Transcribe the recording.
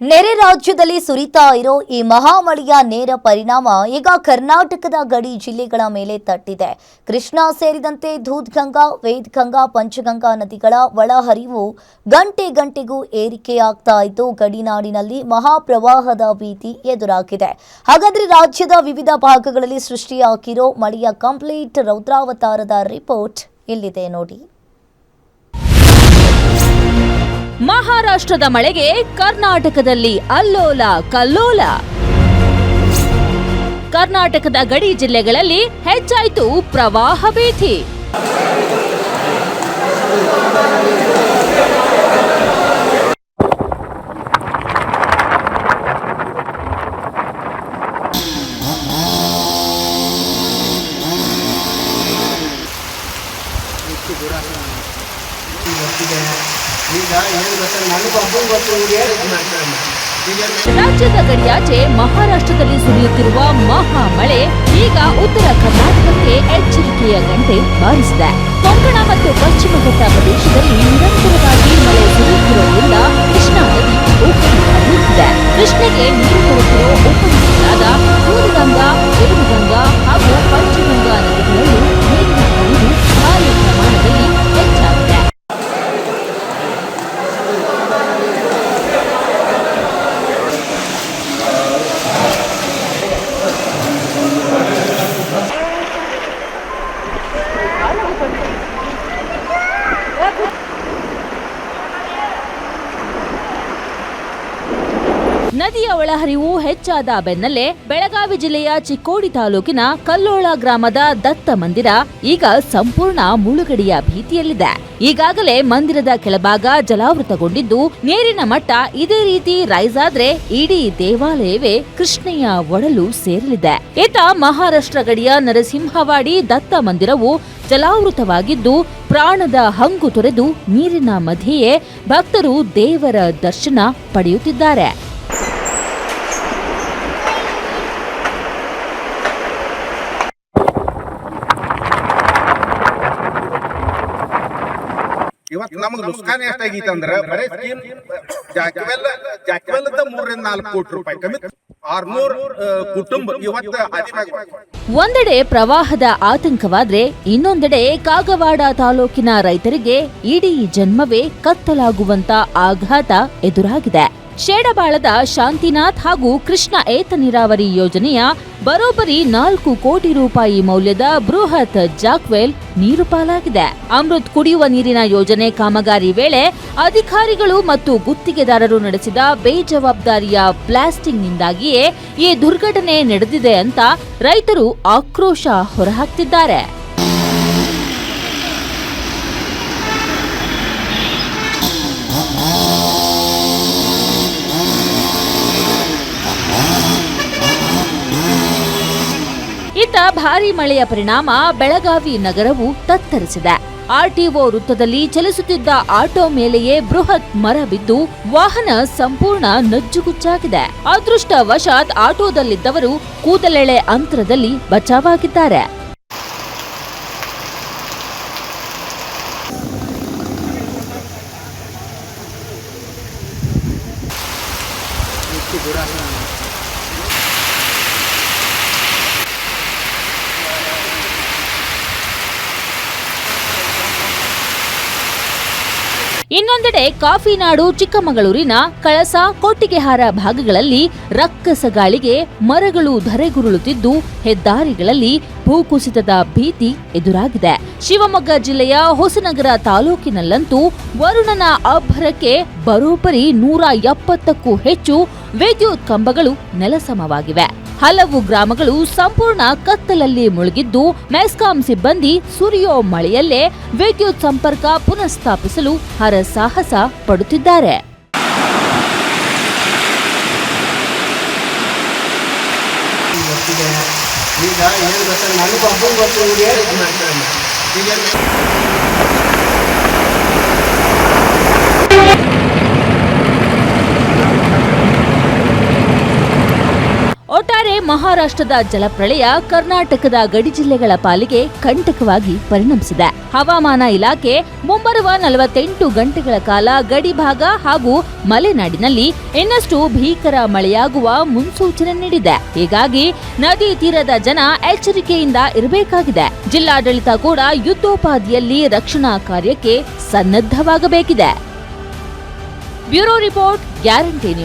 ನೆರೆ ರಾಜ್ಯದಲ್ಲಿ ಸುರಿತಾ ಇರೋ ಈ ಮಹಾಮಳೆಯ ನೇರ ಪರಿಣಾಮ ಈಗ ಕರ್ನಾಟಕದ ಗಡಿ ಜಿಲ್ಲೆಗಳ ಮೇಲೆ ತಟ್ಟಿದೆ. ಕೃಷ್ಣಾ ಸೇರಿದಂತೆ ದೂದ್ಗಂಗಾ, ವೇದಗಂಗಾ, ಪಂಚಗಂಗಾ ನದಿಗಳ ಒಳಹರಿವು ಗಂಟೆಗೂ ಏರಿಕೆಯಾಗ್ತಾ ಇದ್ದು ಗಡಿನಾಡಿನಲ್ಲಿ ಮಹಾಪ್ರವಾಹದ ಭೀತಿ ಎದುರಾಗಿದೆ. ಹಾಗಾದ್ರೆ ರಾಜ್ಯದ ವಿವಿಧ ಭಾಗಗಳಲ್ಲಿ ಸೃಷ್ಟಿಯಾಗಿರೋ ಮಳೆಯ ಕಂಪ್ಲೀಟ್ ರೌದ್ರಾವತಾರದ ರಿಪೋರ್ಟ್ ಇಲ್ಲಿದೆ ನೋಡಿ. ಮಹಾರಾಷ್ಟ್ರದ ಮಳೆಗೆ ಕರ್ನಾಟಕದಲ್ಲಿ ಅಲ್ಲೋಲ ಕಲ್ಲೋಲ. ಕರ್ನಾಟಕದ ಗಡಿ ಜಿಲ್ಲೆಗಳಲ್ಲಿ ಹೆಚ್ಚಾಯಿತು ಪ್ರವಾಹ ಭೀತಿ. ರಾಜ್ಯದ ಗಡಿಯಾಚೆ ಮಹಾರಾಷ್ಟ್ರದಲ್ಲಿ ಸುರಿಯುತ್ತಿರುವ ಮಹಾಮಳೆ ಈಗ ಉತ್ತರ ಕರ್ನಾಟಕಕ್ಕೆ ಎಚ್ಚರಿಕೆಯ ಗಂಟೆ ಬಾರಿಸಿದೆ. ಕೊಂಕಣ ಮತ್ತು ಪಶ್ಚಿಮ ಘಟ್ಟ ಪ್ರದೇಶದಲ್ಲಿ ನಿರಂತರವಾಗಿ ಮಳೆ ಸುರಿಯುತ್ತಿರುವುದರಿಂದ ಕೃಷ್ಣಾ ನದಿ ಉಕ್ಕಿ ಹರಿಯುತ್ತಿದೆ. ಕೃಷ್ಣೆಗೆ ನೀರು ಕೊಡುತ್ತಿರುವ ಉಪನದಿಗಳಾದ ದೂದ್ಗಂಗಾ, ವೇದಗಂಗಾ ಹಾಗೂ ಪಂಚಗಂಗಾ ನದಿಗಳಲ್ಲೂ ನೀರಿನ ಹರಿವು ಭಾರಿ ಪ್ರಮಾಣದಲ್ಲಿ ಹೆಚ್ಚಾಗಿದೆ. ನದಿಯ ಒಳಹರಿವು ಹೆಚ್ಚಾದ ಬೆನ್ನಲ್ಲೇ ಬೆಳಗಾವಿ ಜಿಲ್ಲೆಯ ಚಿಕ್ಕೋಡಿ ತಾಲೂಕಿನ ಕಲ್ಲೋಳ ಗ್ರಾಮದ ದತ್ತ ಮಂದಿರ ಈಗ ಸಂಪೂರ್ಣ ಮುಳುಗಡೆಯ ಭೀತಿಯಲ್ಲಿದೆ. ಈಗಾಗಲೇ ಮಂದಿರದ ಕೆಳಭಾಗ ಜಲಾವೃತಗೊಂಡಿದ್ದು ನೀರಿನ ಮಟ್ಟ ಇದೇ ರೀತಿ ರೈಸ್ ಆದ್ರೆ ಇಡೀ ದೇವಾಲಯವೇ ಕೃಷ್ಣೆಯ ಒಡಲು ಸೇರಲಿದೆ. ಇತ್ತ ಮಹಾರಾಷ್ಟ್ರ ಗಡಿಯ ನರಸಿಂಹವಾಡಿ ದತ್ತ ಮಂದಿರವು ಜಲಾವೃತವಾಗಿದ್ದು ಪ್ರಾಣದ ಹಂಗು ತೊರೆದು ನೀರಿನ ಮಧ್ಯೆಯೇ ಭಕ್ತರು ದೇವರ ದರ್ಶನ ಪಡೆಯುತ್ತಿದ್ದಾರೆ. ಇವತ್ತು ನಮಗೆ ನುಕ್ಸಾನ ಎಷ್ಟಾಗೈತೆ ಅಂದ್ರೆ ಬರೀ ಸ್ಕೀಮ್ ಜಾಕ್ವೆಲ್ 3-4 ಕೋಟಿ ರೂಪಾಯಿ ಕಮ್ಮಿ 600 ಕುಟುಂಬ ಇವತ್ತು. ಒಂದೆಡೆ ಪ್ರವಾಹದ ಆತಂಕವಾದ್ರೆ ಇನ್ನೊಂದೆಡೆ ಕಾಗವಾಡ ತಾಲೂಕಿನ ರೈತರಿಗೆ ಇಡೀ ಜನ್ಮವೇ ಕತ್ತಲಾಗುವಂತ ಆಘಾತ ಎದುರಾಗಿದೆ. ಶೇಡಬಾಳದ ಶಾಂತಿನಾಥ್ ಹಾಗೂ ಕೃಷ್ಣ ಏತ ನೀರಾವರಿ ಯೋಜನೆಯ ಬರೋಬ್ಬರಿ 4 ಕೋಟಿ ರೂಪಾಯಿ ಮೌಲ್ಯದ ಬೃಹತ್ ಜಾಕ್ವೆಲ್ ನೀರು ಪಾಲಾಗಿದೆ. ಅಮೃತ್ ಕುಡಿಯುವ ನೀರಿನ ಯೋಜನೆ ಕಾಮಗಾರಿ ವೇಳೆ ಅಧಿಕಾರಿಗಳು ಮತ್ತು ಗುತ್ತಿಗೆದಾರರು ನಡೆಸಿದ ಬೇಜವಾಬ್ದಾರಿಯ ಬ್ಲಾಸ್ಟಿಂಗ್ನಿಂದಾಗಿಯೇ ಈ ದುರ್ಘಟನೆ ನಡೆದಿದೆ ಅಂತ ರೈತರು ಆಕ್ರೋಶ ಹೊರಹಾಕ್ತಿದ್ದಾರೆ. ಇತ್ತ ಭಾರೀ ಮಳೆಯ ಪರಿಣಾಮ ಬೆಳಗಾವಿ ನಗರವು ತತ್ತರಿಸಿದೆ. ಆರ್ಟಿಒ ವೃತ್ತದಲ್ಲಿ ಚಲಿಸುತ್ತಿದ್ದ ಆಟೋ ಮೇಲೆಯೇ ಬೃಹತ್ ಮರ ಬಿದ್ದು ವಾಹನ ಸಂಪೂರ್ಣ ನಜ್ಜುಗುಜ್ಜಾಗಿದೆ. ಅದೃಷ್ಟವಶಾತ್ ಆಟೋದಲ್ಲಿದ್ದವರು ಕೂದಲೆಳೆ ಅಂತರದಲ್ಲಿ ಬಚಾವಾಗಿದ್ದಾರೆ. ಇನ್ನೊಂದೆಡೆ ಕಾಫಿನಾಡು ಚಿಕ್ಕಮಗಳೂರಿನ ಕಳಸ, ಕೊಟ್ಟಿಗೆಹಾರ ಭಾಗಗಳಲ್ಲಿ ರಕ್ಕಸ ಗಾಳಿಗೆ ಮರಗಳು ಧರೆಗುರುಳುತ್ತಿದ್ದು ಹೆದ್ದಾರಿಗಳಲ್ಲಿ ಭೂಕುಸಿತದ ಭೀತಿ ಎದುರಾಗಿದೆ. ಶಿವಮೊಗ್ಗ ಜಿಲ್ಲೆಯ ಹೊಸನಗರ ತಾಲೂಕಿನಲ್ಲಂತೂ ವರುಣನ ಅಬ್ಬರಕ್ಕೆ ಬರೋಬ್ಬರಿ 170ಕ್ಕೂ ಹೆಚ್ಚು ವಿದ್ಯುತ್ ಕಂಬಗಳು ನೆಲಸಮವಾಗಿವೆ. ಹಲವು ಗ್ರಾಮಗಳು ಸಂಪೂರ್ಣ ಕತ್ತಲಲ್ಲಿ ಮುಳುಗಿದ್ದು ಮೆಸ್ಕಾಂ ಸಿಬ್ಬಂದಿ ಸುರಿಯೋ ಮಳೆಯಲ್ಲೇ ವಿದ್ಯುತ್ ಸಂಪರ್ಕ ಪುನಃಸ್ಥಾಪಿಸಲು ಹರಸಾಹಸ ಪಡುತ್ತಿದ್ದಾರೆ. ಒಟ್ಟಾರೆ ಮಹಾರಾಷ್ಟ್ರದ ಜಲಪ್ರಳಯ ಕರ್ನಾಟಕದ ಗಡಿ ಜಿಲ್ಲೆಗಳ ಪಾಲಿಗೆ ಕಂಟಕವಾಗಿ ಪರಿಣಮಿಸಿದೆ. ಹವಾಮಾನ ಇಲಾಖೆ ಮುಂಬರುವ 48 ಗಂಟೆಗಳ ಕಾಲ ಗಡಿ ಭಾಗ ಹಾಗೂ ಮಲೆನಾಡಿನಲ್ಲಿ ಇನ್ನಷ್ಟು ಭೀಕರ ಮಳೆಯಾಗುವ ಮುನ್ಸೂಚನೆ ನೀಡಿದೆ. ಹೀಗಾಗಿ ನದಿ ತೀರದ ಜನ ಎಚ್ಚರಿಕೆಯಿಂದ ಇರಬೇಕಾಗಿದೆ. ಜಿಲ್ಲಾಡಳಿತ ಕೂಡ ಯುದ್ಧೋಪಾದಿಯಲ್ಲಿ ರಕ್ಷಣಾ ಕಾರ್ಯಕ್ಕೆ ಸನ್ನದ್ಧವಾಗಬೇಕಿದೆ. Bureau report, guarantee news.